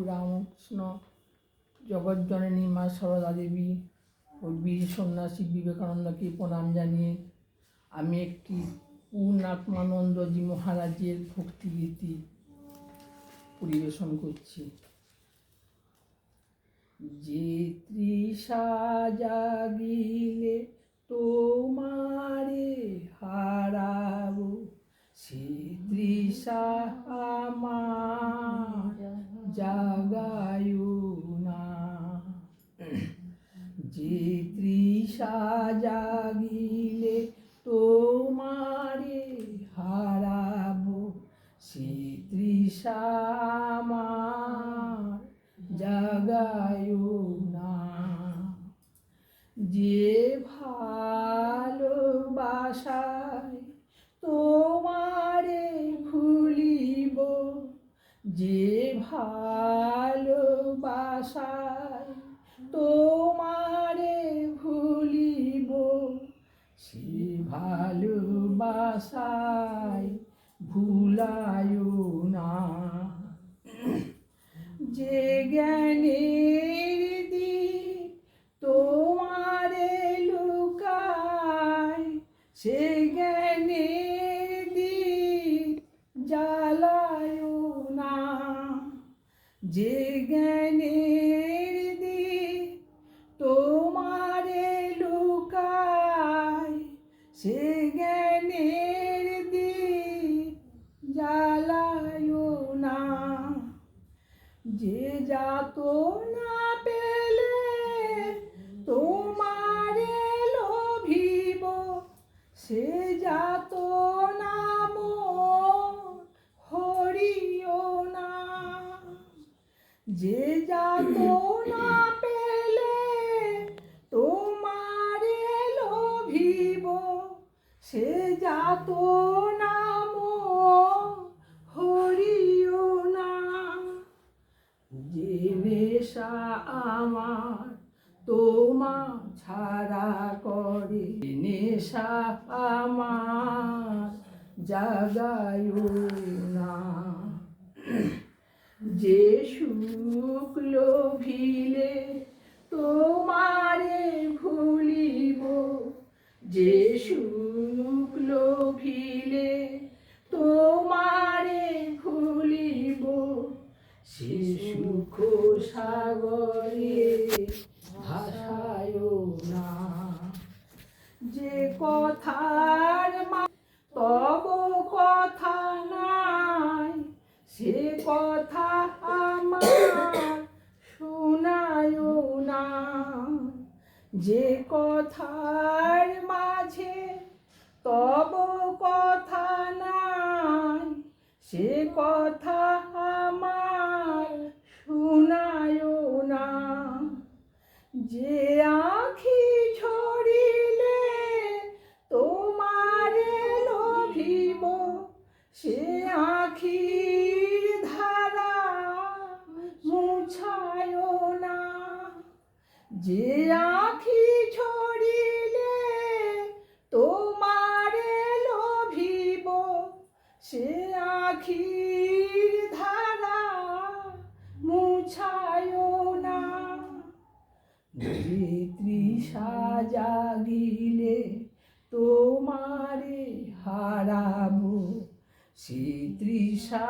রামকৃষ্ণ, জগৎজননী মা সারদা দেবী ও বীর সন্ন্যাসী বিবেকানন্দকে প্রণাম জানিয়ে আমি একটি পূর্ণাত্মানন্দজি মহারাজের ভক্তিগীতি পরিবেশন করছি। যে তৃষা জাগিলে তোমারে হারাবো, সে তৃষা আমার জাগায়ো না। যে তৃষা জাগিলে তোমারে হারাবো, সে তৃষা আমার জাগায়ো না। যে ভালোবাসায় তোমারে ভুলিব, যে ভালোবাসায় তোমারে ভুলিব, সে ভালোবাসায় ভুলায়ো না। যে জ্ঞানের দিক তোমারে লুকায়, সে জ্ঞানের দিক জ্বালায়ো না। যে জ্ঞানের দিক তোমারে লুকায়, সে জ্ঞানের দিক জ্বালায়ো না। যে যাতনা পেলে তোমারে লোভিব, সে যাতনা মোর হরিও না। যে যাতনা পেলে তোমারে লোভিব, সে যাতনা মোর হরিও না। যে নেশা আমার তোমা ছাড়া করে, নেশা আমার জাগায়ো না। যে সুখ লোভিলে তোমারে ভুলিব, যে সুখ লোভিলে তোমারে ভুলিব, সে সুখ সাগরে ভাসায়ো না। যে কথার তব কথা নাই, সে কথা আমার শোনায়ো না। যে কথার মাঝে তব কথা নাই, সে কথা আমার শোনায়ো না। যে আঁখি ঝরিলে তোমারে লোভিব, সে আঁখির ধারা মুছায়ো না। যে আঁখি ঝরিলে তোমারে লোভিব, সে আঁখির ধারা মুছায়ো না। যে তৃষা জাগিলে তোমারে হারাবো, সে তৃষা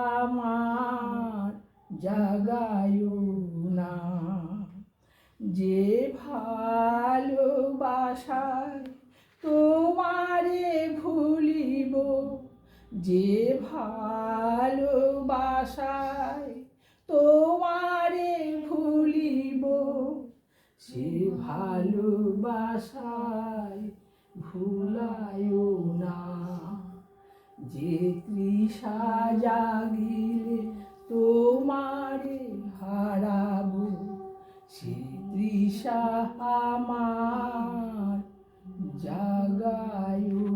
আমার জাগায়ো না। যে ভালোবাসায় তোমারে ভুলিব, যে ভালোবাসায় তোমারে ভুলিব, সে ভালোবাসায় ভুলায়ো না। যে তৃষা জাগিলে তোমারে হারাবো, সে তৃষা আমার জাগায়ো